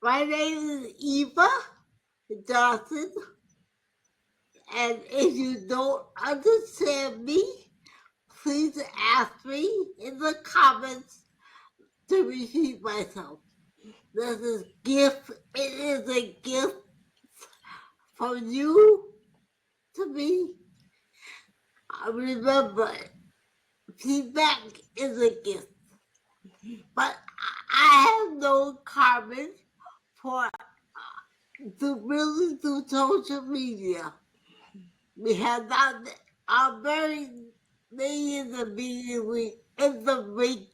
My name is Eva Johnson, and if you don't understand me, please ask me in the comments to repeat myself. This is gift. It is a gift from you to me. I remember feedback is a gift. But I have known Carmen for really through social media. We have not very many in the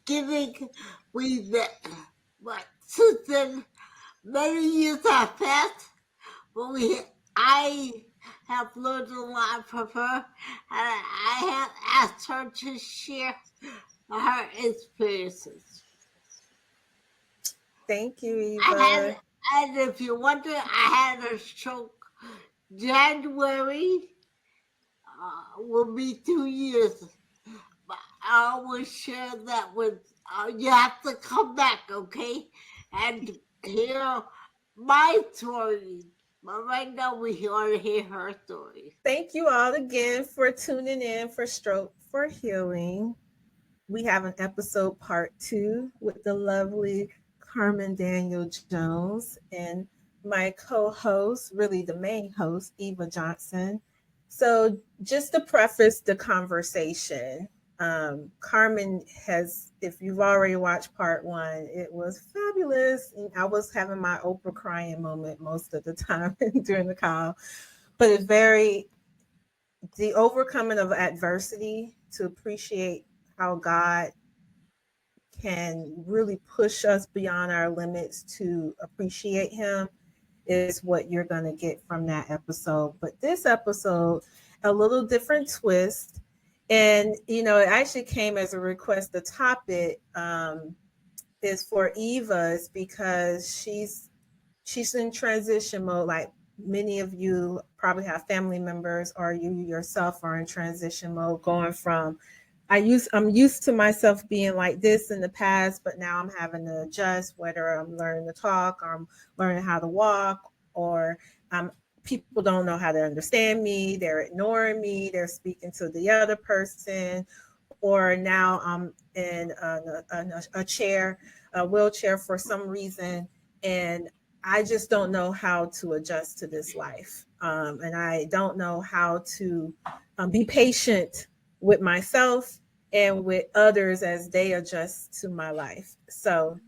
beginning we met. But since then many years have passed, but I have learned a lot from her, and I have asked her to share her experiences. Thank you, Eva. And if you wonder, I had a stroke January. Will be 2 years. But I always share that with you. Have to come back, okay, and hear my story. But right now, we want to hear her story. Thank you all again for tuning in for Stroke for Healing. We have an episode part 2 with the lovely Carmen Daniel Jones and my co-host, really the main host, Eva Johnson. So just to preface the conversation, Carmen has, if you've already watched part 1, it was fabulous. I was having my Oprah crying moment most of the time during the call, but it's the overcoming of adversity to appreciate how God can really push us beyond our limits to appreciate Him is what you're going to get from that episode. But this episode, a little different twist. And, it actually came as a request. The topic is for Eva, is because she's in transition mode. Like many of you probably have family members, or you yourself are in transition mode, going from I'm used to myself being like this in the past, but now I'm having to adjust, whether I'm learning to talk or I'm learning how to walk, or people don't know how to understand me. They're ignoring me. They're speaking to the other person, or now I'm in a chair, a wheelchair for some reason, and I just don't know how to adjust to this life. And I don't know how to be patient with myself and with others as they adjust to my life. So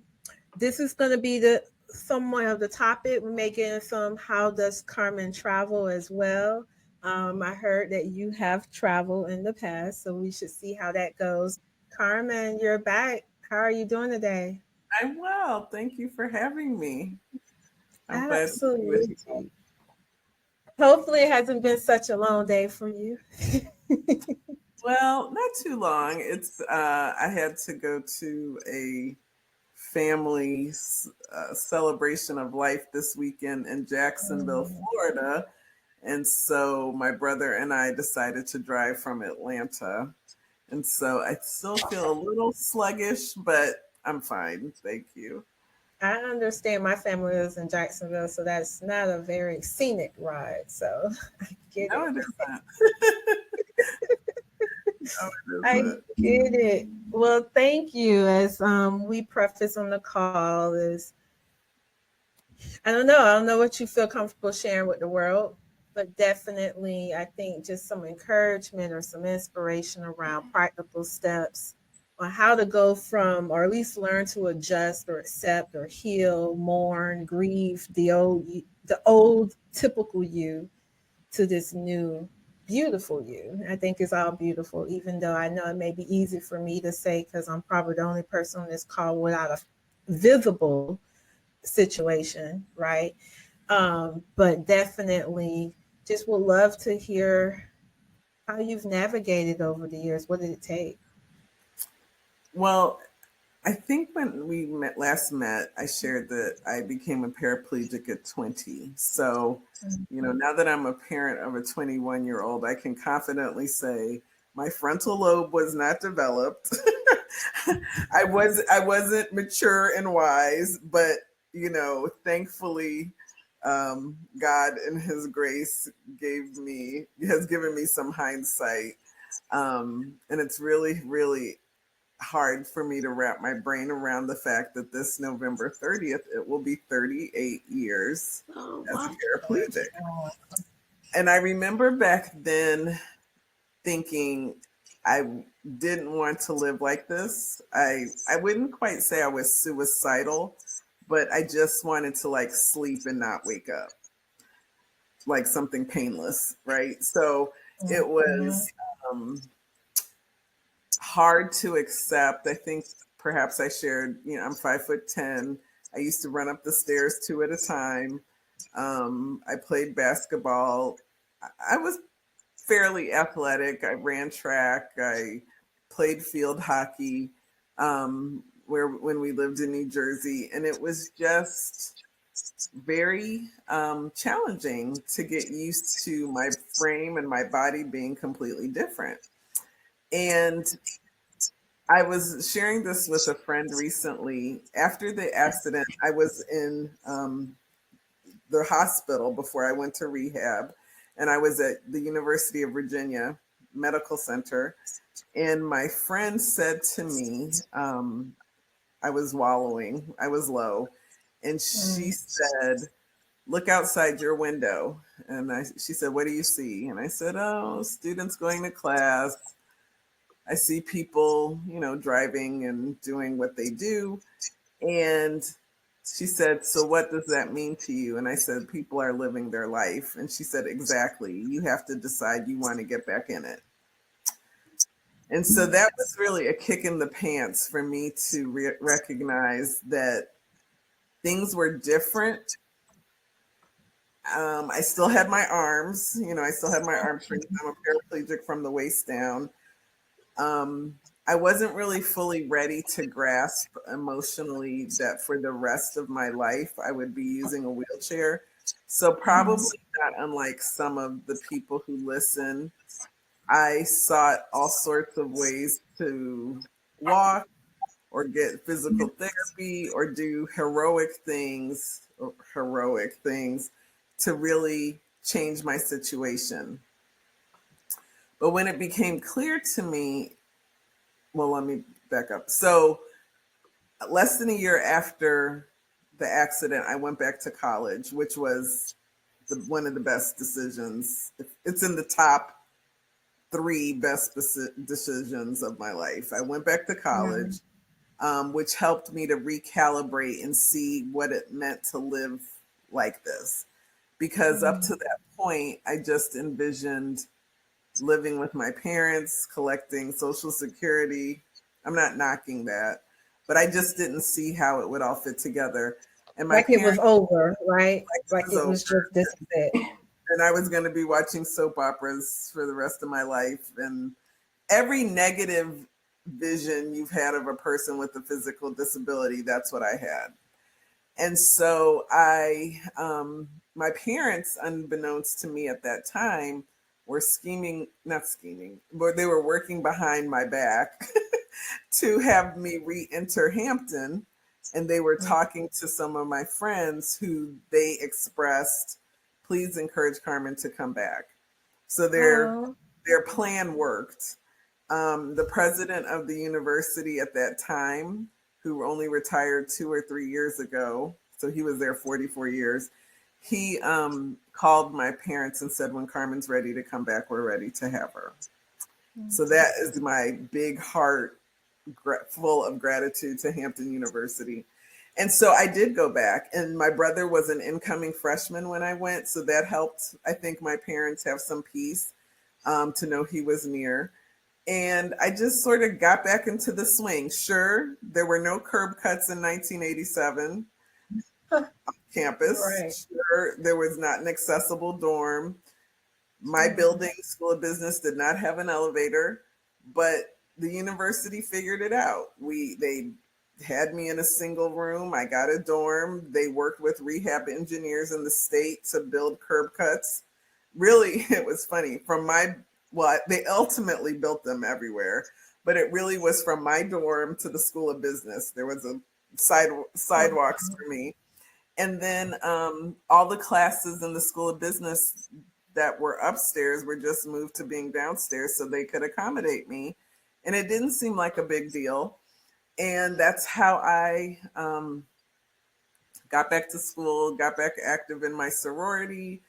this is going to be the somewhat of the topic. We're making some how does Carmen travel as well. I heard that you have traveled in the past, so we should see how that goes. Carmen, you're back. How are you doing today? I'm well. Thank you for having me. I'm glad to be with you. Absolutely. Hopefully it hasn't been such a long day for you. Well, not too long. It's I had to go to a family celebration of life this weekend in Jacksonville, Florida. And so my brother and I decided to drive from Atlanta. And so I still feel a little sluggish, but I'm fine. Thank you. I understand my family lives in Jacksonville, so that's not a very scenic ride. So I get No, it. it is not. No, it is I not. get it. Well, thank you. As we preface on the call is, I don't know what you feel comfortable sharing with the world, but definitely I think just some encouragement or some inspiration around practical steps on how to go from, or at least learn to adjust or accept or heal, mourn, grieve the old typical you to this new beautiful you. I think it's all beautiful, even though I know it may be easy for me to say because I'm probably the only person on this call without a visible situation, right? But definitely just would love to hear how you've navigated over the years. What did it take? Well, I think when we last met, I shared that I became a paraplegic at 20. So, now that I'm a parent of a 21-year-old, I can confidently say my frontal lobe was not developed. I wasn't mature and wise, but thankfully, God in His grace has given me some hindsight. And it's really, really hard for me to wrap my brain around the fact that this November 30th, it will be 38 years Oh, as a wow. paraplegic. And I remember back then thinking I didn't want to live like this. I wouldn't quite say I was suicidal, but I just wanted to like sleep and not wake up, like something painless, right? So it was hard to accept. I think perhaps I shared, I'm 5'10". I used to run up the stairs two at a time. I played basketball. I was fairly athletic. I ran track. I played field hockey when we lived in New Jersey, and it was just very challenging to get used to my frame and my body being completely different. And I was sharing this with a friend recently. After the accident, I was in the hospital before I went to rehab, and I was at the University of Virginia Medical Center. And my friend said to me, I was wallowing, I was low, and she said, "Look outside your window." And she said, "What do you see?" And I said, "Oh, students going to class. I see people, driving and doing what they do." And she said, "So what does that mean to you?" And I said, "People are living their life." And she said, "Exactly. You have to decide you want to get back in it." And so that was really a kick in the pants for me to recognize that things were different. I still had my arms, I still had my arm strength. I'm a paraplegic from the waist down. I wasn't really fully ready to grasp emotionally that for the rest of my life, I would be using a wheelchair. So probably not unlike some of the people who listen, I sought all sorts of ways to walk or get physical therapy or do heroic things to really change my situation. But when it became clear to me, well, let me back up. So less than a year after the accident, I went back to college, which was one of the best decisions. It's in the top 3 best decisions of my life. I went back to college, which helped me to recalibrate and see what it meant to live like this. Because up to that point, I just envisioned living with my parents, collecting Social Security. I'm not knocking that, but I just didn't see how it would all fit together. And my like it was over, right? Like it over. was just this is it. And I was going to be watching soap operas for the rest of my life. And every negative vision you've had of a person with a physical disability, that's what I had. And so my parents, unbeknownst to me at that time, were not scheming, but they were working behind my back to have me re-enter Hampton. And they were talking to some of my friends who they expressed, "Please encourage Carmen to come back." So their plan worked. The president of the university at that time, who only retired 2 or 3 years ago, so he was there 44 years, he called my parents and said, "When Carmen's ready to come back, we're ready to have her." So that is my big heart full of gratitude to Hampton University. And so I did go back, and my brother was an incoming freshman when I went. So that helped, I think, my parents have some peace to know he was near. And I just sort of got back into the swing. Sure, there were no curb cuts in 1987 on campus. Right. Sure, there was not an accessible dorm. My building, School of Business, did not have an elevator, but the university figured it out. They had me in a single room. I got a dorm. They worked with rehab engineers in the state to build curb cuts. Really, it was funny. They ultimately built them everywhere, but it really was from my dorm to the School of Business. There was a sidewalks for me. And then all the classes in the School of Business that were upstairs were just moved to being downstairs so they could accommodate me. And it didn't seem like a big deal. And that's how I got back to school, got back active in my sorority.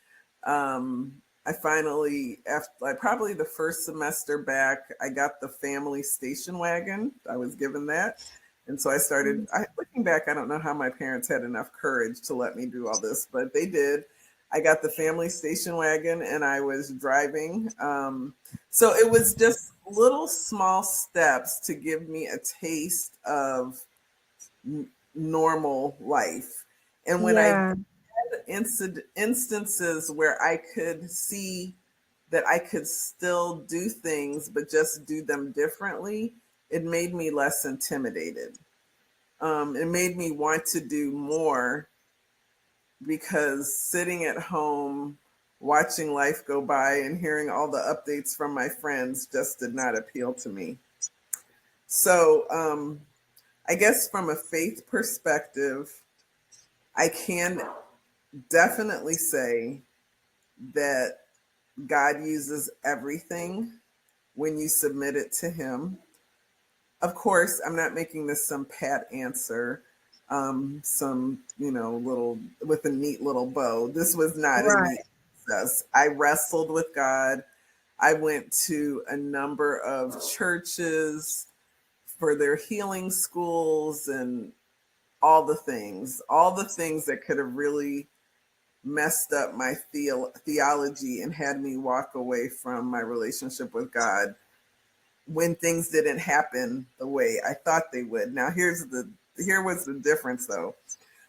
I finally, after like probably the first semester back, I got the family station wagon. I was given that. And so I started, looking back, I don't know how my parents had enough courage to let me do all this, but they did. I got the family station wagon and I was driving. So it was just little small steps to give me a taste of normal life. And when I Yeah. instances where I could see that I could still do things, but just do them differently, it made me less intimidated. It made me want to do more because sitting at home, watching life go by and hearing all the updates from my friends just did not appeal to me. So I guess from a faith perspective, I can definitely say that God uses everything when you submit it to Him. Of course, I'm not making this some pat answer, some, little with a neat little bow. This was not a Right. neat process. I wrestled with God. I went to a number of churches for their healing schools and all the things that could have really messed up my theology and had me walk away from my relationship with God when things didn't happen the way I thought they would. Now here was the difference though.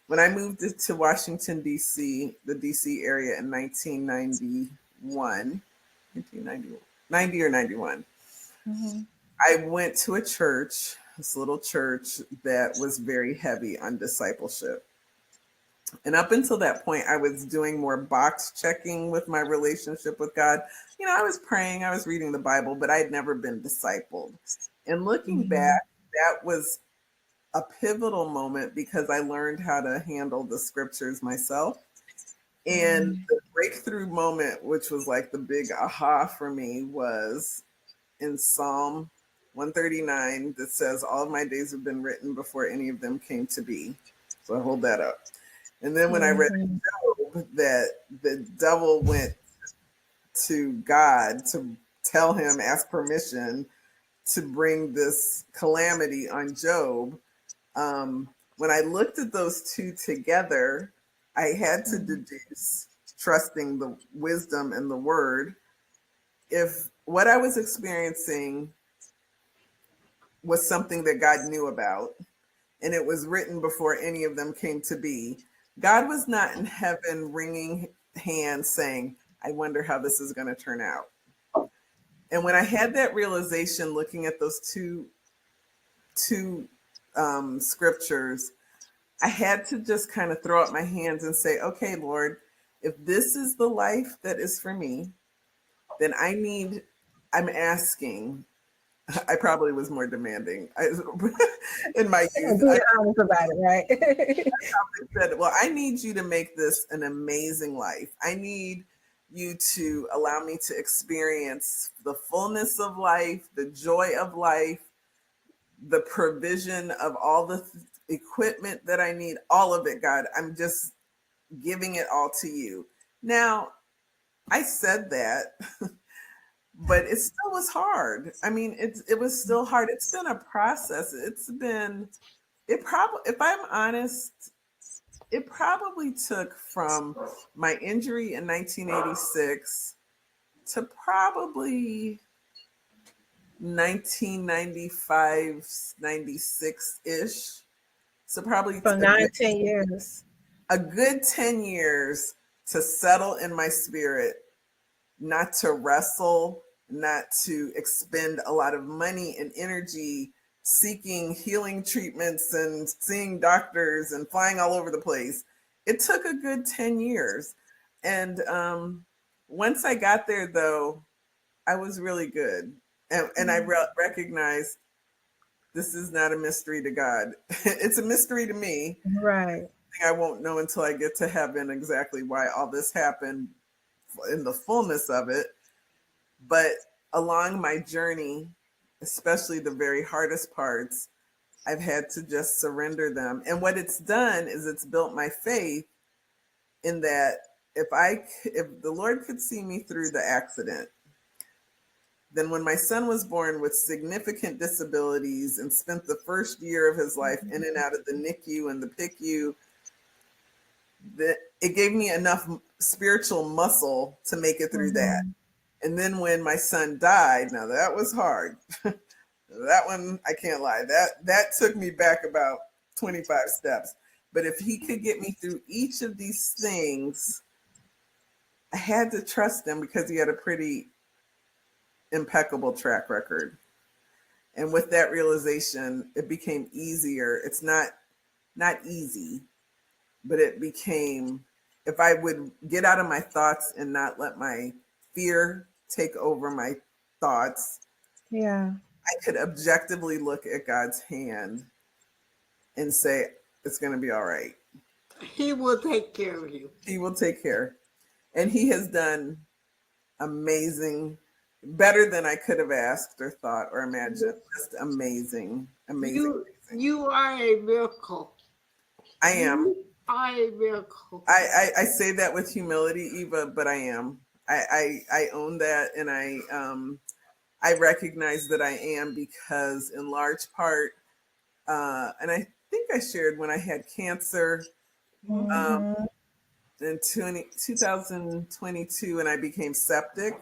When I moved to Washington D.C., the D.C. area in 1991, 1990 or 91, Mm-hmm. I went to a church, this little church that was very heavy on discipleship. And up until that point, I was doing more box checking with my relationship with God. I was praying, I was reading the Bible, but I'd never been discipled. And looking Mm-hmm. back, that was a pivotal moment because I learned how to handle the scriptures myself. And Mm-hmm. the breakthrough moment, which was like the big aha for me, was in Psalm 139 that says, "All of my days have been written before any of them came to be." So I hold that up. And then when I read Mm-hmm. Job, that the devil went to God to tell him, ask permission to bring this calamity on Job. When I looked at those two together, I had to deduce, trusting the wisdom and the word, if what I was experiencing was something that God knew about and it was written before any of them came to be, God was not in heaven wringing hands saying, "I wonder how this is going to turn out." And when I had that realization looking at those two scriptures, I had to just kind of throw up my hands and say, "Okay, Lord, if this is the life that is for me, then I'm asking." I probably was more demanding in my youth. Being honest about it, right? Said, "Well, I need you to make this an amazing life. I need you to allow me to experience the fullness of life, the joy of life, the provision of all the equipment that I need, all of it, God. I'm just giving it all to you." Now, I said that, but it still was hard. I mean, it was still hard. It's been a process. It probably, if I'm honest, it probably took from my injury in 1986 to probably 1995, 96 ish. So probably For 9, 10 years. a good 10 years to settle in my spirit, not to wrestle, not to expend a lot of money and energy seeking healing treatments and seeing doctors and flying all over the place. It took a good 10 years. And once I got there, though, I was really good. And I recognized this is not a mystery to God. It's a mystery to me. Right. I won't know until I get to heaven exactly why all this happened in the fullness of it. But along my journey, especially the very hardest parts, I've had to just surrender them. And what it's done is it's built my faith in that if the Lord could see me through the accident, then when my son was born with significant disabilities and spent the first year of his life in and out of the NICU and the PICU, that it gave me enough spiritual muscle to make it through that. And then when my son died, now that was hard. That one, I can't lie. That took me back about 25 steps. But if he could get me through each of these things, I had to trust him because he had a pretty impeccable track record. And with that realization, it became easier. It's not easy, but it became, if I would get out of my thoughts and not let my fear take over my thoughts, Yeah. I could objectively look at God's hand and say, it's going to be all right. He will take care of you. He will take care. And he has done amazing, better than I could have asked or thought or imagined. Just amazing, amazing. You are a miracle. I am. You are a miracle. I say that with humility, Eva, but I am. I own that, and I recognize that I am because in large part, and I think I shared when I had cancer in 2022 and I became septic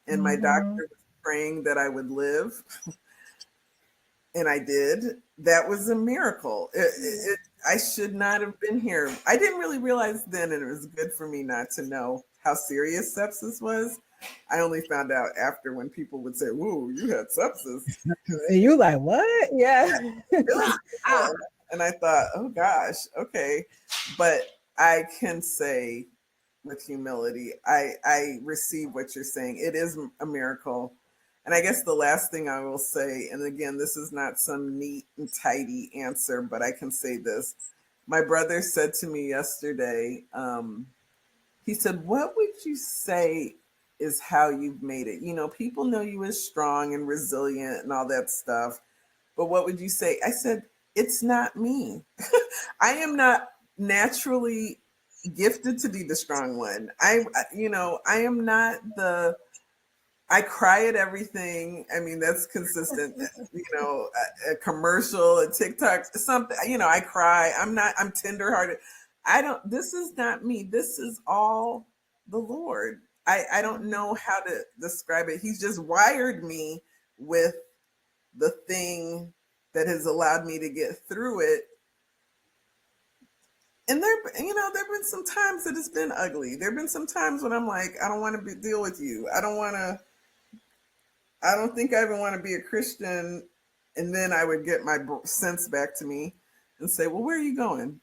and my doctor was praying that I would live. And I did. That was a miracle. I should not have been here. I didn't really realize then, and it was good for me not to know how serious sepsis was. I only found out after when people would say, "Whoa, you had sepsis." And you like, what? Yeah. And I thought, oh gosh, okay. But I can say with humility, I receive what you're saying. It is a miracle. And I guess the last thing I will say, and again, this is not some neat and tidy answer, but I can say this. My brother said to me yesterday, he said, what would you say is how you've made it? You know, people know you as strong and resilient and all that stuff, but what would you say? I said, it's not me. I am not naturally gifted to be the strong one. I am not I cry at everything. I mean, that's consistent, a commercial, a TikTok, something, I cry. I'm tenderhearted. This is not me. This is all the Lord. I don't know how to describe it. He's just wired me with the thing that has allowed me to get through it. And there've been some times that it's been ugly. There've been some times when I'm like, I don't want to deal with you. I don't think I even want to be a Christian. And then I would get my sense back to me and say, well, where are you going?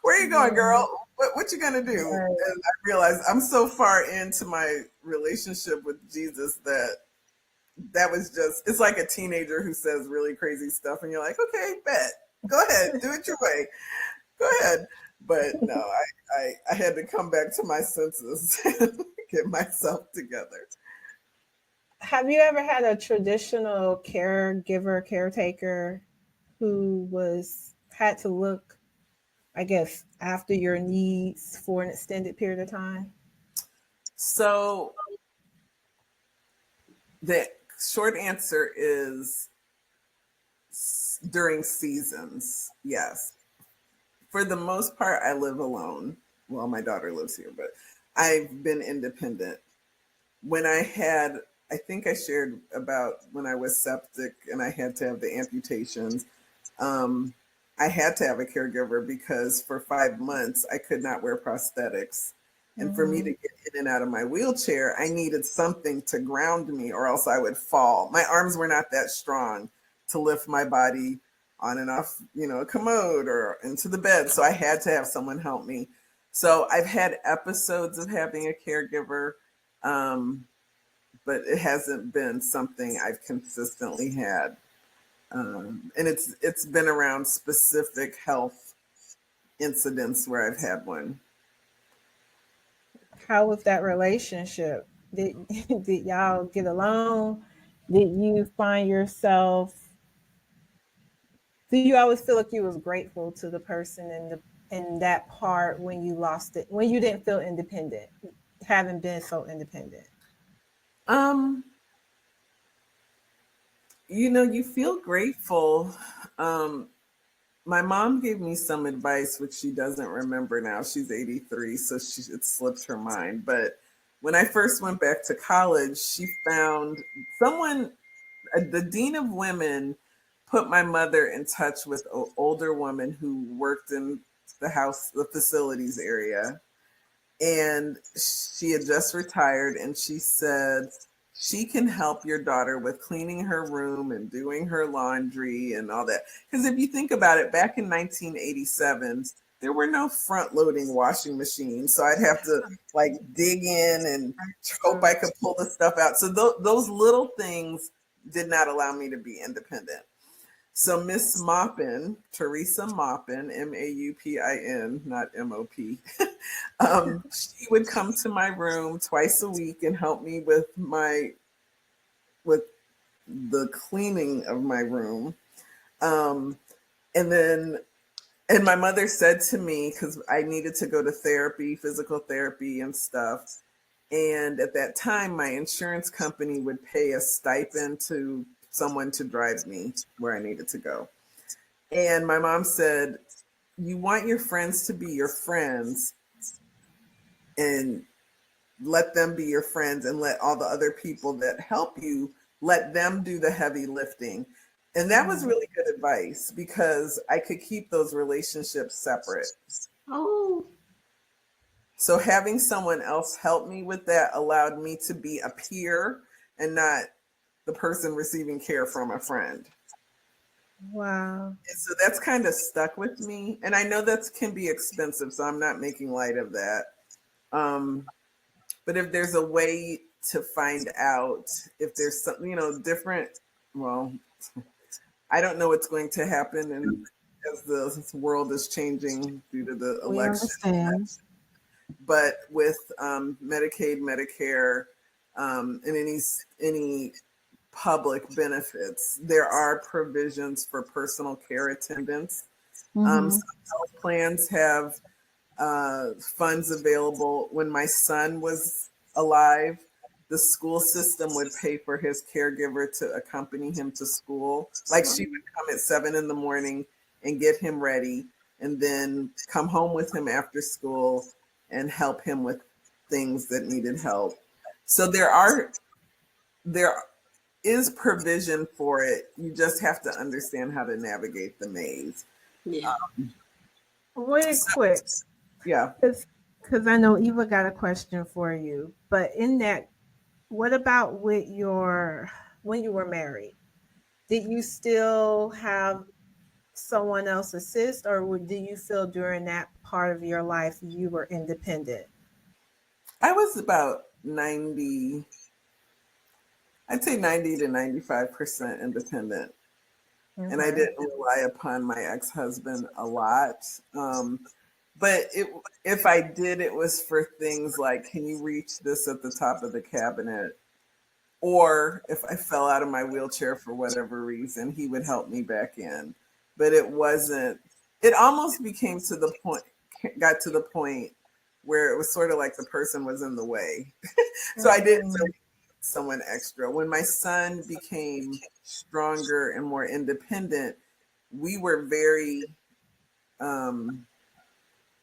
Where are you going, girl? What you going to do? Right. And I realized I'm so far into my relationship with Jesus that was just, it's like a teenager who says really crazy stuff. And you're like, okay, bet. Go ahead. Do it your way. Go ahead. But no, I had to come back to my senses and get myself together. Have you ever had a traditional caregiver, caretaker who had to look, I guess, after your needs for an extended period of time? So the short answer is during seasons, yes. For the most part, I live alone. Well, my daughter lives here, but I've been independent. When I think I shared about when I was septic and I had to have the amputations. I had to have a caregiver because for 5 months I could not wear prosthetics. And for me to get in and out of my wheelchair, I needed something to ground me or else I would fall. My arms were not that strong to lift my body on and off, a commode or into the bed. So I had to have someone help me. So I've had episodes of having a caregiver, but it hasn't been something I've consistently had. And it's been around specific health incidents where I've had one. How was that relationship? Did did y'all get along? Did you find yourself, do you always feel like you was grateful to the person in that part when you lost it, when you didn't feel independent, having been so independent? Um, you feel grateful. Um, my mom gave me some advice, which she doesn't remember now. She's 83, so it slipped her mind. But when I first went back to college, she found someone, the dean of women, put my mother in touch with an older woman who worked in the facilities area, and she had just retired, and she said she can help your daughter with cleaning her room and doing her laundry and all that. Because if you think about it, back in 1987 there were no front loading washing machines, so I'd have to like dig in and hope I could pull the stuff out. So those little things did not allow me to be independent. So Miss Maupin, Teresa Maupin, Maupin, not MOP, she would come to my room twice a week and help me with the cleaning of my room. Um, and then and my mother said to me, because I needed to go to therapy, physical therapy and stuff. And at that time, my insurance company would pay a stipend to someone to drive me where I needed to go. And my mom said, you want your friends to be your friends and let them be your friends, and let all the other people that help you, let them do the heavy lifting. And that was really good advice because I could keep those relationships separate. Oh, So having someone else help me with that allowed me to be a peer and not the person receiving care from a friend. Wow. And so that's kind of stuck with me. And I know that can be expensive, so I'm not making light of that. Um, but if there's a way to find out if there's something, different, well, I don't know what's going to happen, and as the world is changing due to the We election. understand. But with Medicaid, Medicare, and any public benefits, there are provisions for personal care attendants. Mm-hmm. Some health plans have funds available. When my son was alive, the school system would pay for his caregiver to accompany him to school. Like she would come at 7 in the morning and get him ready, and then come home with him after school and help him with things that needed help. So there is provision for it. You just have to understand how to navigate the maze. yeah. Really quick, Yeah. because I know Eva got a question for you. But in that, what about with your, when you were married? Did you still have someone else assist, or do you feel during that part of your life you were independent? I was about 90, I'd say 90 to 95% independent. And I Okay. didn't rely upon my ex-husband a lot. But if I did, it was for things like, can you reach this at the top of the cabinet? Or if I fell out of my wheelchair for whatever reason, he would help me back in. But it almost got to the point where it was sort of like the person was in the way. So I didn't really need someone extra. When my son became stronger and more independent, we were um,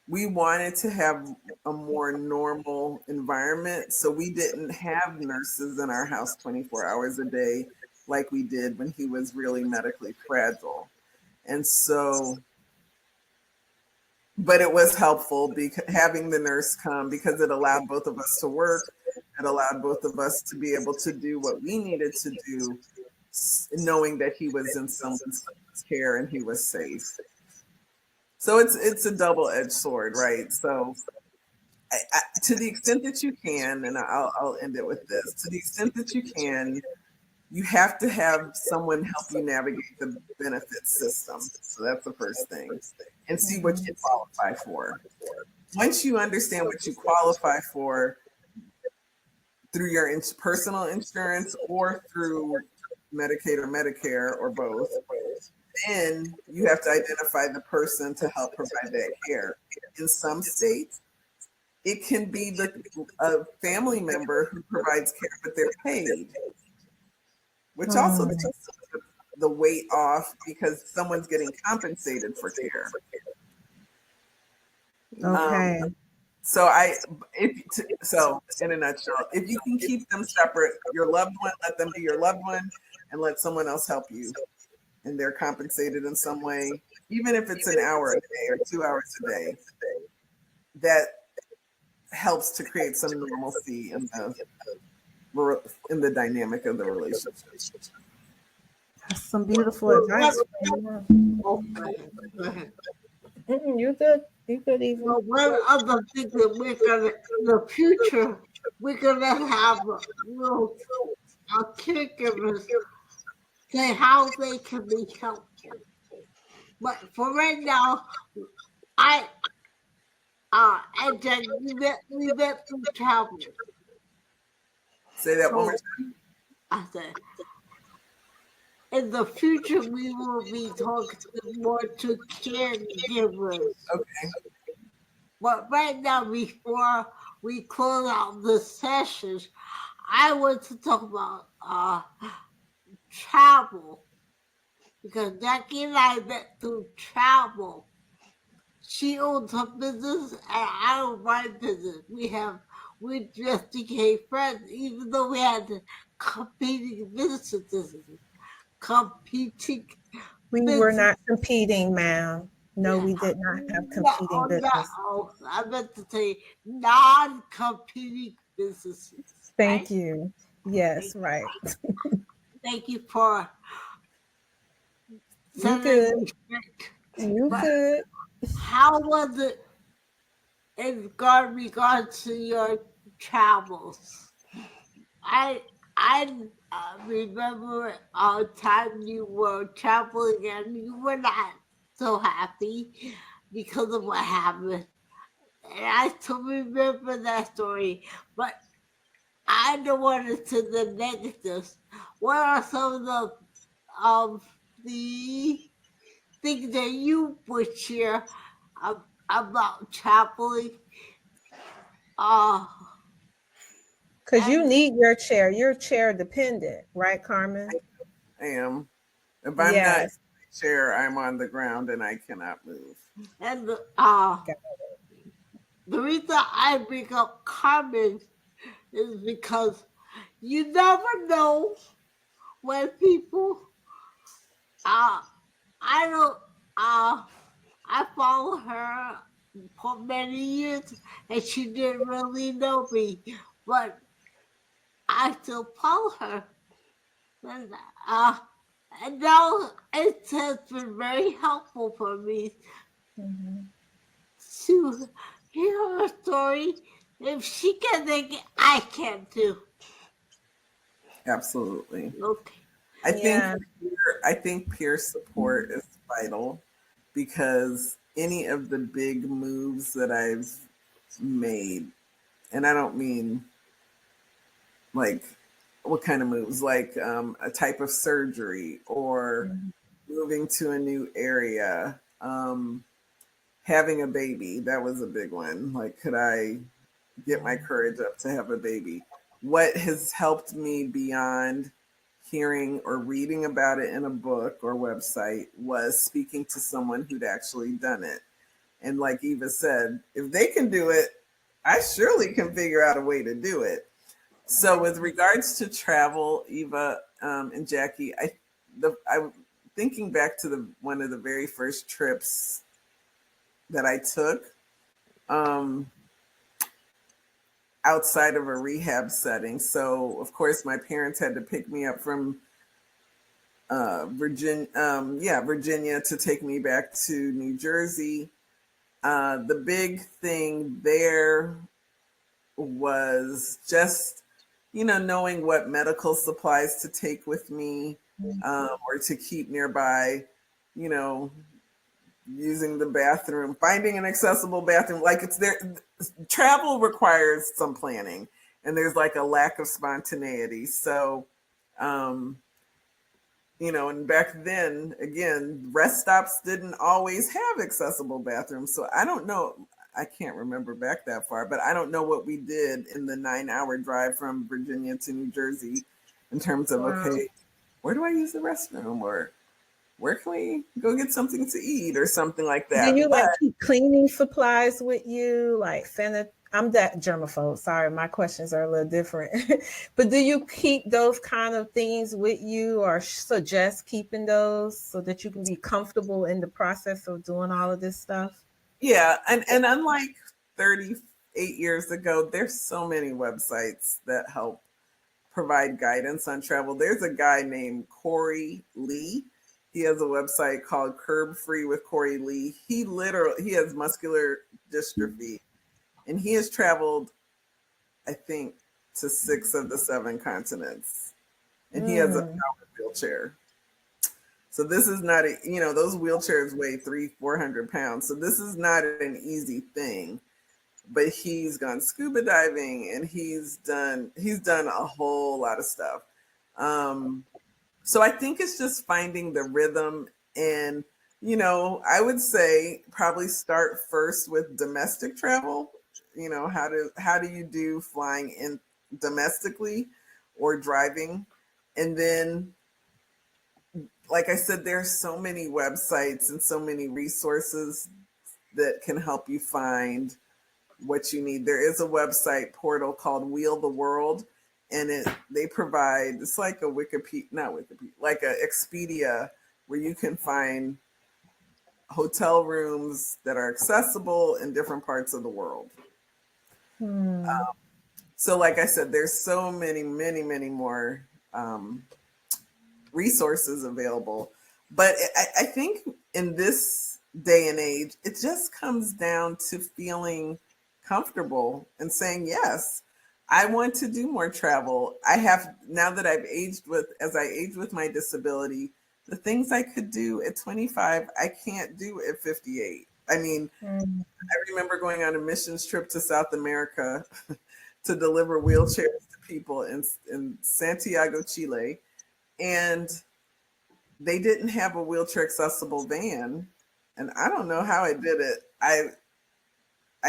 we wanted to have a more normal environment. So we didn't have nurses in our house 24 hours a day like we did when he was really medically fragile. And so, but it was helpful because having the nurse come, because it allowed both of us to work. It allowed both of us to be able to do what we needed to do, knowing that he was in someone's care and he was safe. So it's a double-edged sword, right? So to the extent that you can, and I'll end it with this: to the extent that you can, you have to have someone help you navigate the benefit system. So that's the first thing. And see what you qualify for. Once you understand what you qualify for through your personal insurance or through Medicaid or Medicare or both, then you have to identify the person to help provide that care. In some states, it can be a family member who provides care, but they're paid, which also takes the weight off because someone's getting compensated for care. Okay. So in a nutshell, if you can keep them separate, your loved one, let them be your loved one, and let someone else help you, and they're compensated in some way, even if it's an hour a day or 2 hours a day. That helps to create some normalcy in the dynamic of the relationship. That's some beautiful advice. Oh, go ahead. You good? You good, Eva? Well, one of the things that we're gonna in the future, we're gonna have little caregivers say how they can be helpful. But for right now, I and Jen, we met through travel. Say that one more time. I said, in the future, we will be talking more to caregivers. Okay. But right now, before we close out the sessions, I want to talk about travel, because Jackie and I met through travel. She owns her business and I own my business. We just became friends, even though we had competing businesses. We were not competing, ma'am. No, we did not have competing business. I meant to say non-competing businesses. Thank you. Yes, right. Thank you for You good. You But good. how was it in regards to your travels? I remember a time you were traveling and you were not so happy because of what happened. And I still remember that story, but I don't want to see the negatives. What are some of the things that you would share about traveling? Because you need your chair. You're chair dependent, right, Carmen? I am. If I'm not in the chair, I'm on the ground and I cannot move. And the reason I bring up Carmen is because you never know when people I follow her for many years and she didn't really know me, but I still follow her. And now it has been very helpful for me to hear her story. If she can make it, I can too. Absolutely. Okay. I think peer support is vital, because any of the big moves that I've made, and I don't mean like what kind of moves, like a type of surgery or moving to a new area, having a baby, that was a big one. Like, could I get my courage up to have a baby? What has helped me beyond hearing or reading about it in a book or website was speaking to someone who'd actually done it. And like Eva said, if they can do it, I surely can figure out a way to do it. So with regards to travel, Eva and Jackie, I'm thinking back to one of the very first trips that I took outside of a rehab setting. So of course my parents had to pick me up from Virginia to take me back to New Jersey. The big thing there was just knowing what medical supplies to take with me, or to keep nearby, you know, using the bathroom, finding an accessible bathroom. Like it's there. Travel requires some planning, and there's like a lack of spontaneity. So, um, and back then, again, rest stops didn't always have accessible bathrooms. So I don't know. I can't remember back that far, but I don't know what we did in the 9-hour drive from Virginia to New Jersey in terms of, okay, where do I use the restroom, or where can we go get something to eat or something like that. Do you like keep cleaning supplies with you, like I'm that germaphobe. Sorry, my questions are a little different. But do you keep those kind of things with you, or suggest keeping those so that you can be comfortable in the process of doing all of this stuff? Yeah, and unlike 38 years ago, there's so many websites that help provide guidance on travel. There's a guy named Corey Lee. He has a website called Curb Free with Corey Lee. He has muscular dystrophy, and he has traveled, I think, to 6 of the 7 continents, and he has a powered wheelchair. So this is not those wheelchairs weigh 300-400 pounds. So this is not an easy thing. But he's gone scuba diving, and he's done a whole lot of stuff. So I think it's just finding the rhythm, and I would say probably start first with domestic travel. How do you do flying in domestically or driving, and then, like I said, there's so many websites and so many resources that can help you find what you need. There is a website portal called Wheel the World, and they provide, it's like a like a Expedia, where you can find hotel rooms that are accessible in different parts of the world. So like I said, there's so many more resources available. But I think in this day and age, it just comes down to feeling comfortable and saying, yes, I want to do more travel. Now that as I age with my disability, the things I could do at 25, I can't do at 58. I mean, I remember going on a missions trip to South America to deliver wheelchairs to people in Santiago, Chile. And they didn't have a wheelchair accessible van. And I don't know how I did it. I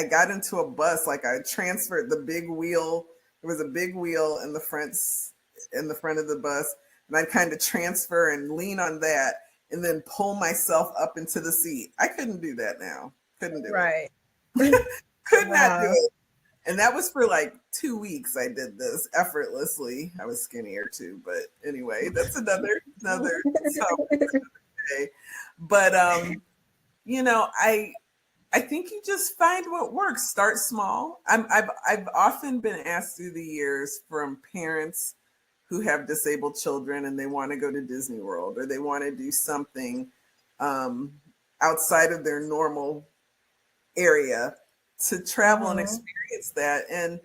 got into a bus, like I transferred the big wheel. There was a big wheel in the front of the bus, and I'd kind of transfer and lean on that, and then pull myself up into the seat. I couldn't do that now. Couldn't do it. Could not do it. And that was for like 2 weeks. I did this effortlessly. I was skinnier too, but anyway, that's another day. But I think you just find what works. Start small. I've often been asked through the years from parents who have disabled children, and they want to go to Disney World, or they want to do something outside of their normal area, to travel and experience that. And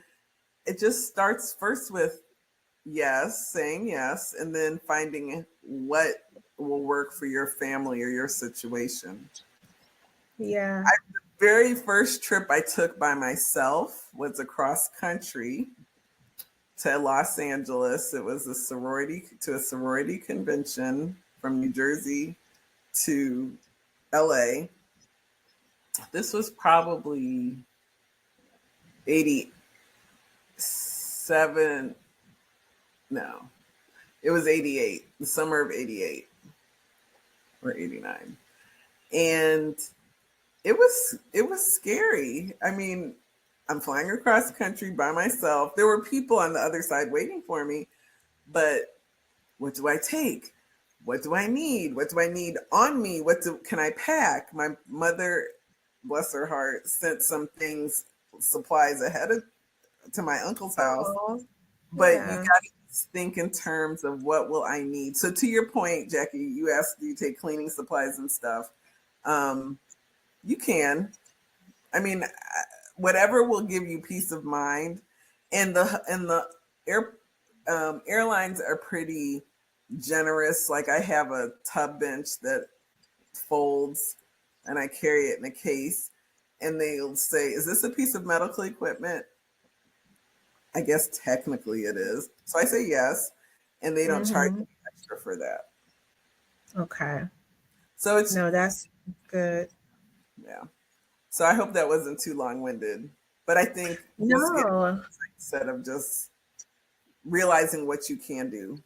it just starts first with saying yes, and then finding what will work for your family or your situation. Yeah. The very first trip I took by myself was across country to Los Angeles. It was a sorority convention from New Jersey to LA. This was probably 87. No, it was 88, the summer of 88 or 89. And it was scary. I mean, I'm flying across the country by myself. There were people on the other side waiting for me, but what do I take? What do I need? What do I need on me? Can I pack? My mother, bless her heart, sent some supplies ahead to my uncle's house. But you got to think in terms of what will I need. So to your point, Jackie, you asked, do you take cleaning supplies and stuff? You can. I mean, whatever will give you peace of mind. And the airlines are pretty generous. Like I have a tub bench that folds and I carry it in a case, and they'll say, "Is this a piece of medical equipment?" I guess technically it is. So I say yes, and they don't charge Mm-hmm. me extra for that. Okay. So it's No, that's good. yeah. So I hope that wasn't too long-winded, but I think just getting No. instead of just realizing what you can do.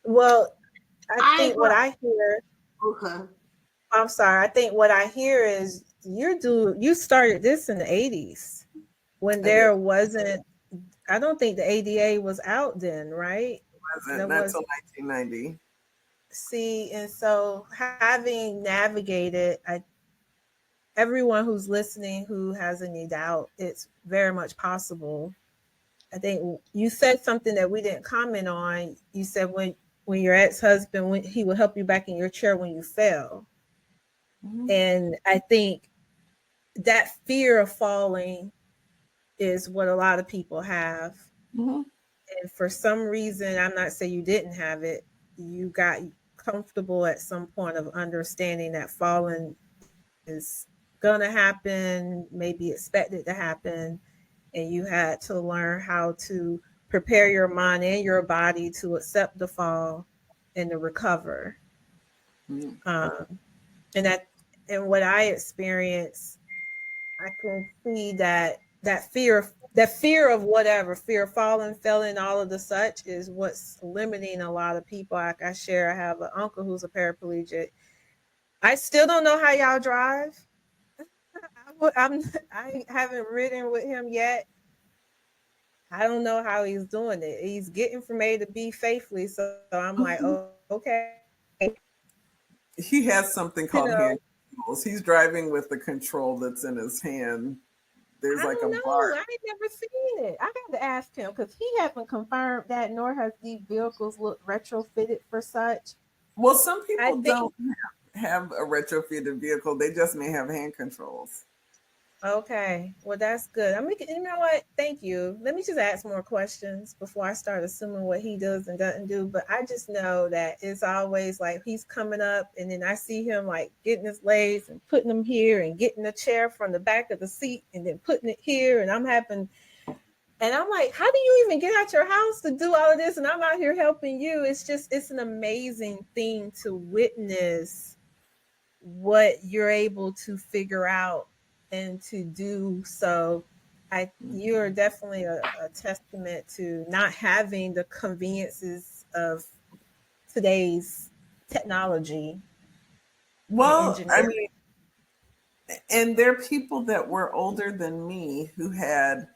Well, I I think what I go, hear, okay. I'm sorry, I think what I hear is you started this in the 80s when I did. there wasn't, I don't think the ADA was out then, right? Wasn't There not was, till 1990. see, and so having navigated, everyone who's listening who has any doubt, it's very much possible. I think you said something that we didn't comment on. You said when your ex-husband, when he would help you back in your chair when you fell. Mm-hmm. And I think that fear of falling is what a lot of people have. Mm-hmm. And for some reason, I'm not saying you didn't have it, you got comfortable at some point of understanding that falling is gonna happen, maybe expected to happen, and you had to learn how to prepare your mind and your body to accept the fall and to recover. Mm-hmm. Um, and that, and what I experienced, I can see that that fear of whatever, fear of falling, failing, all of the such is what's limiting a lot of people. Like I share, I have an uncle who's a paraplegic. I still don't know how y'all drive. I haven't ridden with him yet. I don't know how he's doing it. He's getting from A to B faithfully. So I'm like, Mm-hmm. oh, okay. He has something You called know, hand controls. He's driving with the control that's in his hand. There's I like a don't know. bar. I ain't never seen it. I got to ask him because he hasn't confirmed that, nor has these vehicles look retrofitted for such. Well, some I people think don't have a retrofitted vehicle. They just may have hand controls. okay. Well, that's good. I'm making. You know what? Thank you. Let me just ask more questions before I start assuming what he does and doesn't do. But I just know that it's always like he's coming up, and then I see him like getting his legs and putting them here, and getting the chair from the back of the seat, and then putting it here, and I'm having. And I'm like, how do you even get out your house to do all of this? And I'm out here helping you. It's just, it's an amazing thing to witness what you're able to figure out and to do. So you're definitely a testament to not having the conveniences of today's technology and Well, I engineering. mean, and there are people that were older than me who had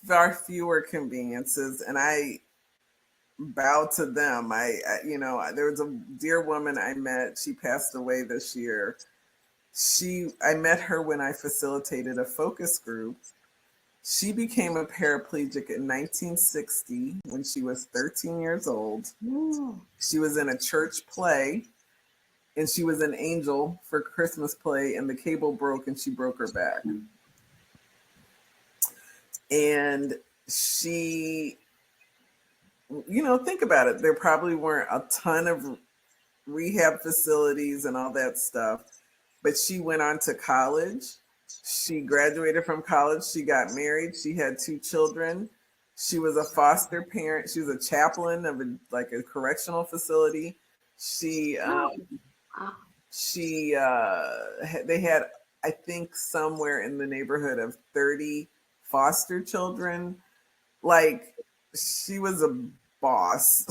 far fewer conveniences, and I bow to them. There was a dear woman I met. She passed away this year. I met her when I facilitated a focus group. She became a paraplegic in 1960 when she was 13 years old. Mm. She was in a church play, and she was an angel for Christmas play, and the cable broke and she broke her back. And she, think about it. There probably weren't a ton of rehab facilities and all that stuff, but she went on to college. She graduated from college. She got married. She had 2 children. She was a foster parent. She was a chaplain of a correctional facility. She Oh, wow. they had, I think, somewhere in the neighborhood of 30 foster children. Like, she was a boss.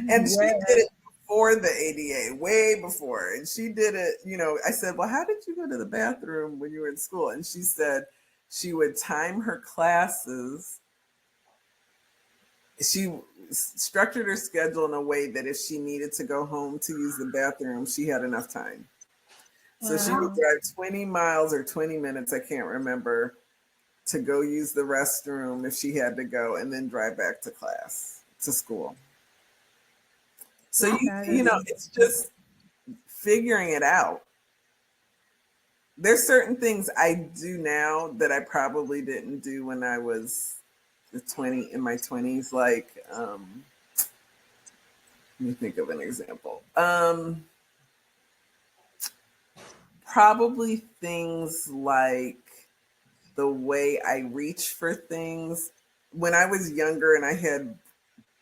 And she did Yes. it before the ADA, way before. And she did it, I said, well, how did you go to the bathroom when you were in school? And she said she would time her classes. She structured her schedule in a way that if she needed to go home to use the bathroom, she had enough time. So she would Wow. drive 20 miles or 20 minutes, I can't remember, to go use the restroom if she had to go, and then drive back to school. So That's That is it's just figuring it out. There's certain things I do now that I probably didn't do when I was in my 20s, like let me think of an example. Probably things like the way I reach for things. When I was younger and I had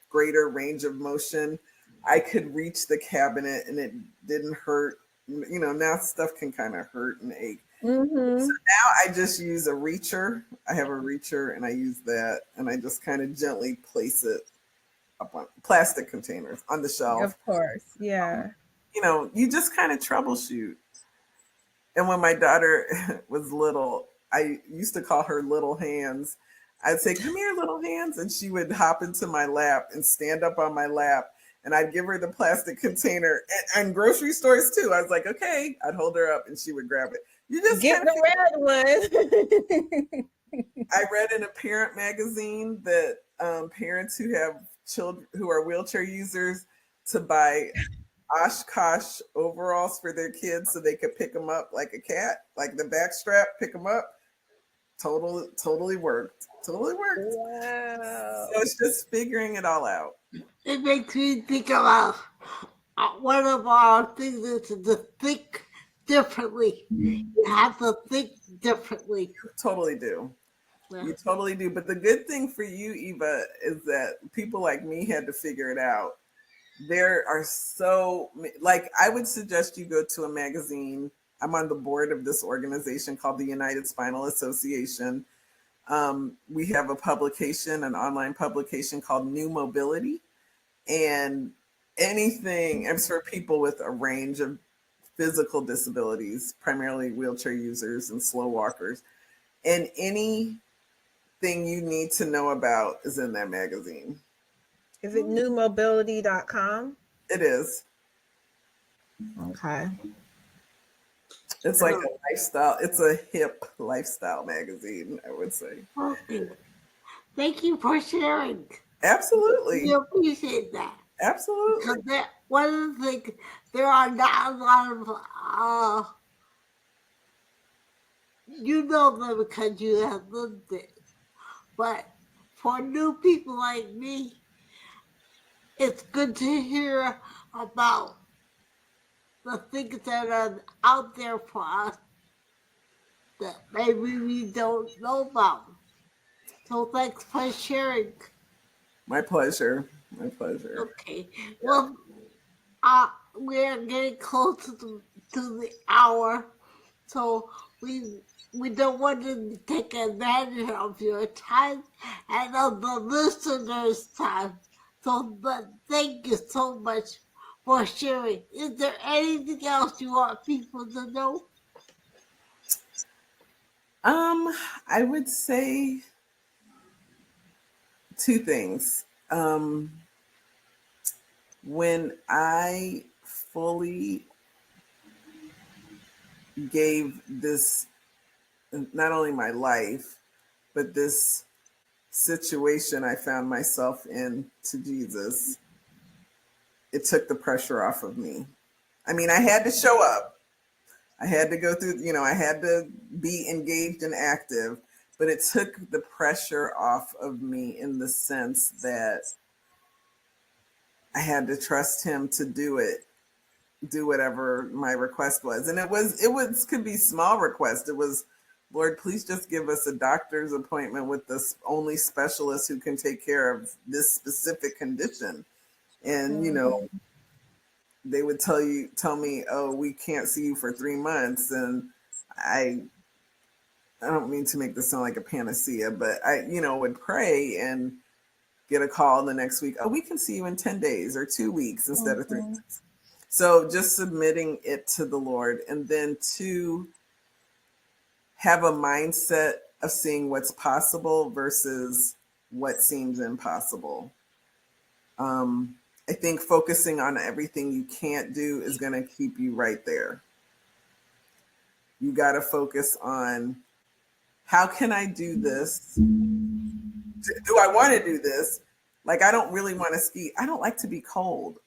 greater range of motion, I could reach the cabinet and it didn't hurt. Now stuff can kind of hurt and ache. Mm-hmm. So now I just use a reacher. I have a reacher and I use that and I just kind of gently place it up on plastic containers on the shelf. Of course. Yeah. You just kind of troubleshoot. And when my daughter was little, I used to call her Little Hands. I'd say, "Come here, Little Hands." And she would hop into my lap and stand up on my lap. And I'd give her the plastic container and grocery stores too. I was like, okay. I'd hold her up and she would grab it. You just get the red one. I read in a parent magazine that parents who have children who are wheelchair users to buy Oshkosh overalls for their kids so they could pick them up like a cat, like the back strap, pick them up. Totally worked. Totally worked. Wow. So it's just figuring it all out. It makes me think about one of our things is to think differently. You have to think differently. Totally do. Yeah. You totally do. But the good thing for you, Eva, is that people like me had to figure it out. There are I would suggest you go to a magazine. I'm on the board of this organization called the United Spinal Association. We have an online publication called New Mobility. And it's for people with a range of physical disabilities, primarily wheelchair users and slow walkers. And anything you need to know about is in that magazine. Is it newmobility.com? It is. Okay. It's like a lifestyle. It's a hip lifestyle magazine, I would say. Okay. Thank you for sharing. Absolutely. We appreciate that. Absolutely. Because one of the things, there are not a lot of, you know them because you have lived it. But for new people like me, it's good to hear about the things that are out there for us that maybe we don't know about. So thanks for sharing. My pleasure. My pleasure. Okay. Well, we're getting close to the hour, so we don't want to take advantage of your time and of the listeners' time. So, but thank you so much for sharing. Is there anything else you want people to know? I would say two things. When I fully gave this, not only my life, but this situation I found myself in to Jesus, it took the pressure off of me. I mean, I had to show up. I had to go through, I had to be engaged and active, but it took the pressure off of me in the sense that I had to trust him to do whatever my request was. And it could be small request. It was, "Lord, please just give us a doctor's appointment with this only specialist who can take care of this specific condition." And, they would tell me, "Oh, we can't see you for 3 months." And I don't mean to make this sound like a panacea, but I, would pray and get a call the next week. "Oh, we can see you in 10 days or 2 weeks instead of 3 months." So just submitting it to the Lord, and then to have a mindset of seeing what's possible versus what seems impossible. I think focusing on everything you can't do is going to keep you right there. You got to focus on, how can I do this? Do I want to do this? Like, I don't really want to ski. I don't like to be cold.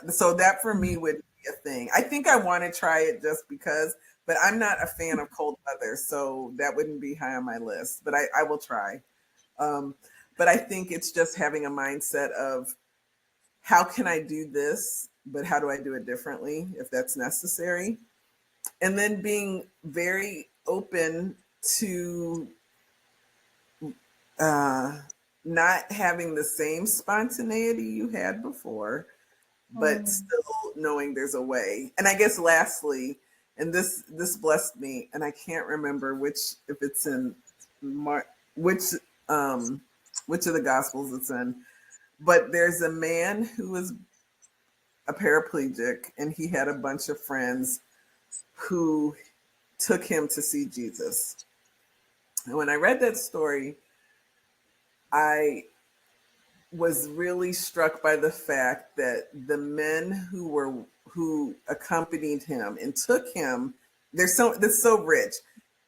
So that for me would be a thing. I think I want to try it just because, but I'm not a fan of cold weather. So that wouldn't be high on my list, but I will try. But I think it's just having a mindset of how can I do this, but how do I do it differently if that's necessary? And then being very open to not having the same spontaneity you had before, but still knowing there's a way. And I guess lastly, and this blessed me, and I can't remember if it's in Mark, which of the Gospels it's in, but there's a man who was a paraplegic, and he had a bunch of friends who took him to see Jesus. And when I read that story, I was really struck by the fact that the men who accompanied him and took him, that's so rich.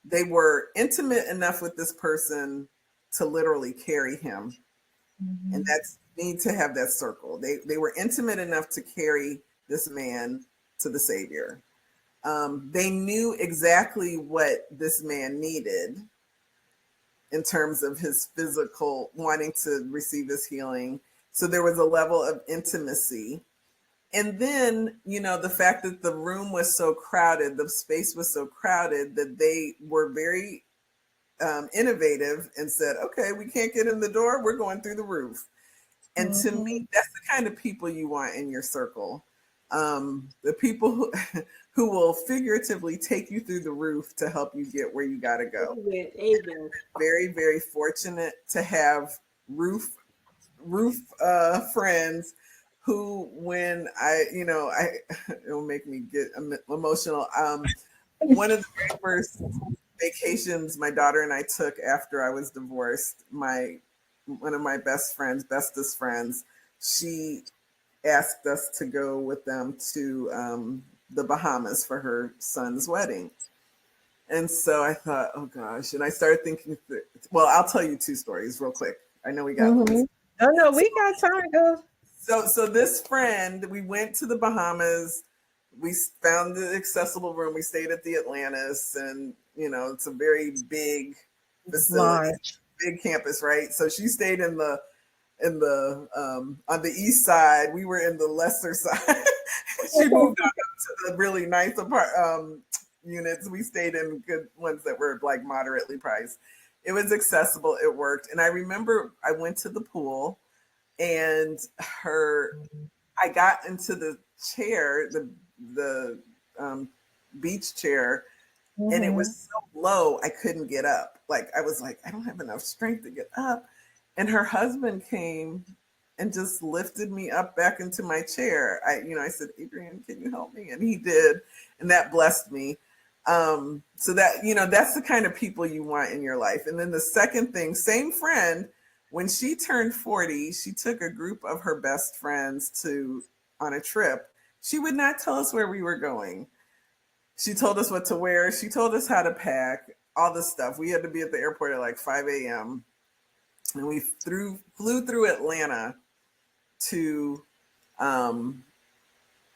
They were intimate enough with this person to literally carry him. And that's need to have that circle. They were intimate enough to carry this man to the Savior. They knew exactly what this man needed in terms of his physical wanting to receive his healing. So there was a level of intimacy. And then, the fact that the room was so crowded, the space was so crowded that they were very innovative and said, okay, we can't get in the door. We're going through the roof. And to me, that's the kind of people you want in your circle. The people who will figuratively take you through the roof to help you get where you got to go. Amen. Very, very fortunate to have roof friends who, when it'll make me get emotional. One of the very first vacations my daughter and I took after I was divorced, one of my bestest friends, she asked us to go with them to the Bahamas for her son's wedding. And so I thought, oh gosh. And I started thinking, well, I'll tell you two stories real quick. I know we got Oh no, we got time. Go. So this friend, we went to the Bahamas. We found the accessible room. We stayed at the Atlantis, and it's a very big facility, big campus, right? So she stayed in the on the east side. We were in the lesser side. She moved on to the really nice units. We stayed in good ones that were like moderately priced. It was accessible. It worked. And I remember I went to the pool, and I got into the chair, the beach chair, and it was so low I couldn't get up. Like I was like, I don't have enough strength to get up. And her husband came and just lifted me up back into my chair. I said, Adrian, can you help me? And he did, and that blessed me. So that, that's the kind of people you want in your life. And then the second thing, same friend, when she turned 40, she took a group of her best friends on a trip. She would not tell us where we were going. She told us what to wear. She told us how to pack, all this stuff. We had to be at the airport at like 5 a.m. And we flew through Atlanta to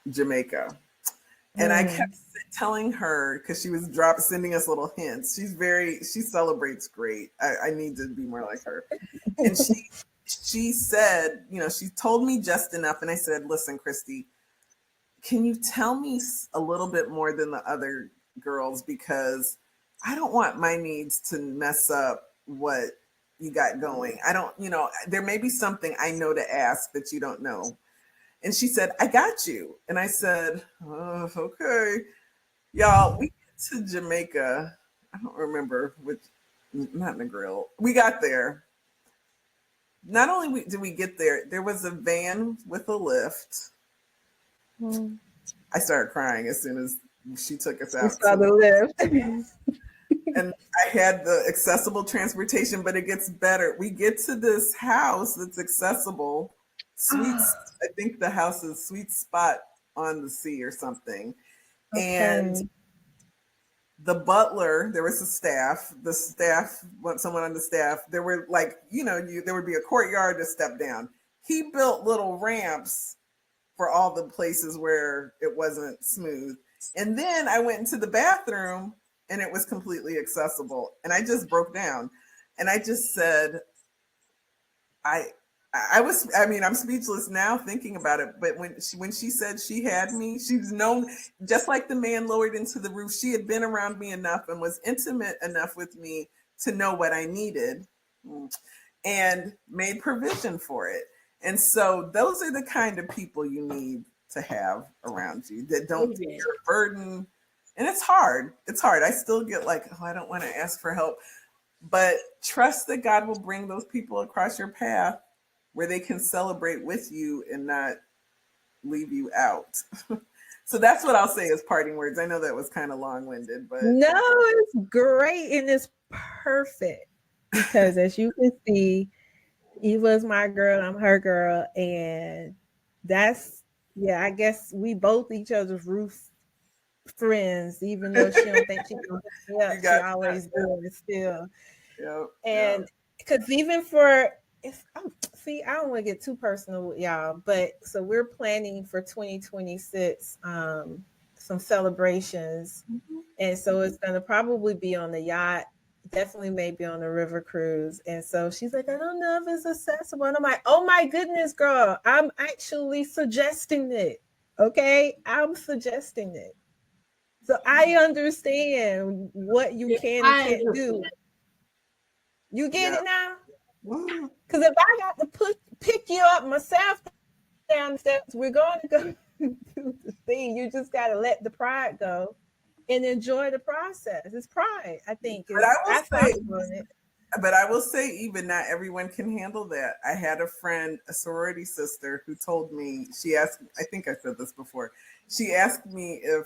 Jamaica. And I kept telling her, because she was sending us little hints. She celebrates great. I need to be more like her. And she said, she told me just enough. And I said, listen, Christy, can you tell me a little bit more than the other girls? Because I don't want my needs to mess up what you got going. I don't, there may be something I know to ask that you don't know. And she said, I got you. And I said, oh, okay. Y'all, we get to Jamaica. I don't remember not Negril. We got there. Not only did we get there, there was a van with a lift. I started crying as soon as she took us out. Saw the lift. And I had the accessible transportation, but it gets better. We get to this house that's accessible. I think the house is Sweet Spot on the Sea or something. Okay. And the butler, there was someone on the staff, there were like, there would be a courtyard to step down. He built little ramps for all the places where it wasn't smooth. And then I went into the bathroom and it was completely accessible. And I just broke down. And I just said, I mean, I'm speechless now thinking about it. But when she said she had me, she's known, just like the man lowered into the roof. She had been around me enough and was intimate enough with me to know what I needed, and made provision for it. And so those are the kind of people you need to have around you that don't take your burden. And it's hard. It's hard. I still get like, oh, I don't want to ask for help. But trust that God will bring those people across your path where they can celebrate with you and not leave you out. So that's what I'll say as parting words. I know that was kind of long-winded, but no, it's great and it's perfect because as you can see, Eva's my girl, I'm her girl, and that's I guess we both each other's roof friends, even though she don't think she can hook me up, she always does still. Yep, and because even for if see, I don't want to get too personal with y'all, but so we're planning for 2026 some celebrations, and so it's going to probably be on the yacht, definitely maybe on the river cruise. And so she's like, I don't know if it's accessible, and I'm like, oh my goodness, girl, I'm actually suggesting it. Okay, I'm suggesting it. So I understand what you can and can't do. You get it now? Because if I got to pick you up myself down the steps, we're going to go do the thing. You just got to let the pride go and enjoy the process. It's pride, I think. But I will say, even not everyone can handle that. I had a friend, a sorority sister, who told me, she asked, I think I said this before, she asked me if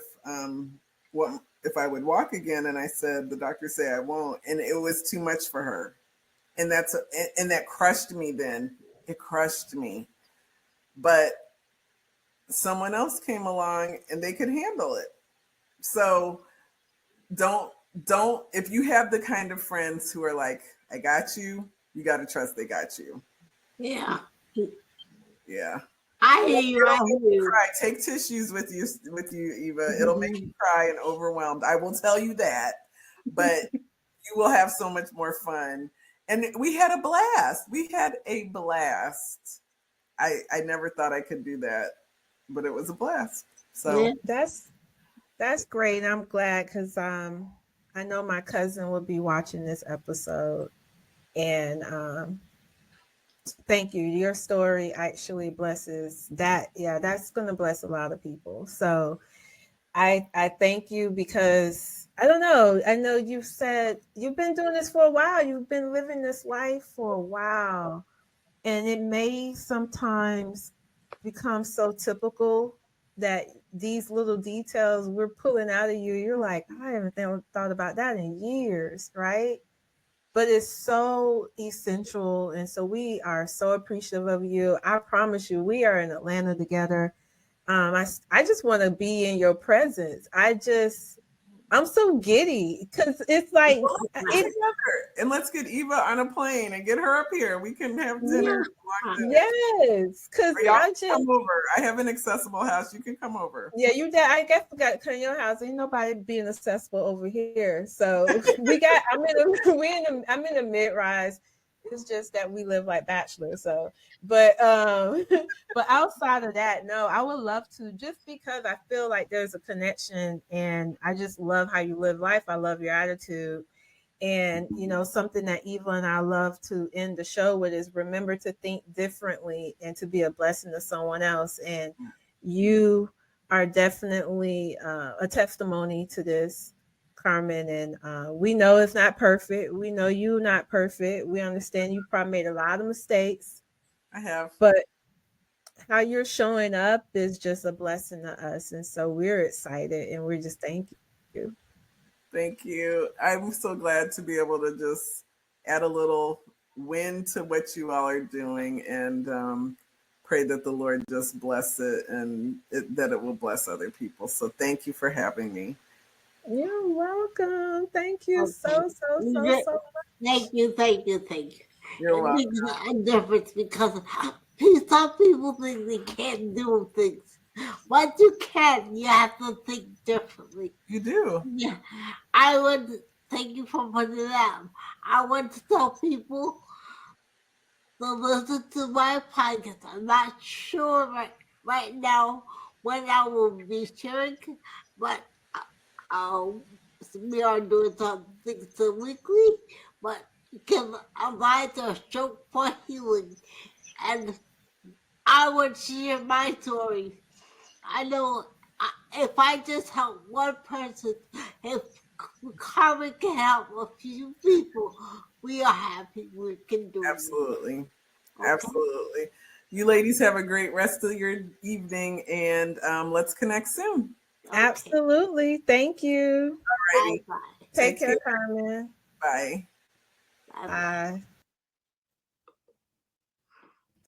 I would walk again, and I said, the doctors say I won't, and it was too much for her. And that crushed me then. It crushed me. But someone else came along and they could handle it. So don't if you have the kind of friends who are like, I got you, you got to trust they got you. Yeah. Yeah. I hear you. I hear you. Cry. Take tissues with you, Eva. It'll make you cry and overwhelmed. I will tell you that. But you will have so much more fun. And we had a blast. I never thought I could do that, but it was a blast. So that's great. I'm glad because I know my cousin will be watching this episode, and thank you. Your story actually blesses that. Yeah, that's going to bless a lot of people. So I thank you because I don't know. I know you said you've been doing this for a while. You've been living this life for a while, and it may sometimes become so typical that these little details we're pulling out of you, you're like, I haven't thought about that in years, right? But it's so essential. And so we are so appreciative of you. I promise you, we are in Atlanta together. I just want to be in your presence. I'm so giddy because it's like and let's get Eva on a plane and get her up here. We can have dinner. Yes, because come over. I have an accessible house. You can come over. Yeah, you did. I guess forgot to come to your house. Ain't nobody being accessible over here. So I'm in the mid-rise. It's just that we live like bachelors. So, but but outside of that, no, I would love to, just because I feel like there's a connection, and I just love how you live life. I love your attitude. And something that Eva and I love to end the show with is remember to think differently and to be a blessing to someone else. And you are definitely a testimony to this, Carmen. And we know it's not perfect. We know you're not perfect. We understand you probably made a lot of mistakes. I have. But how you're showing up is just a blessing to us. And so we're excited, and we're just thank you. Thank you. I'm so glad to be able to just add a little win to what you all are doing, and pray that the Lord just bless it and that it will bless other people. So thank you for having me. You're welcome. Thank you so much. Thank you. You're welcome. It makes a difference because some people think they can't do things. Once you can, you have to think differently. You do. Yeah. I would thank you for putting it out. I want to tell people to listen to my podcast. I'm not sure right now when I will be sharing, but we are doing something so weekly, but you can apply to stroke for healing. And I would share my story. I know if I just help one person, if Carmen can help a few people, we are happy we can do Absolutely. it. Okay? Absolutely. You ladies have a great rest of your evening, and let's connect soon. Okay. Absolutely. Thank you. Bye Alrighty. bye. Take Take care, care. Carmen. Bye. Bye bye. Bye.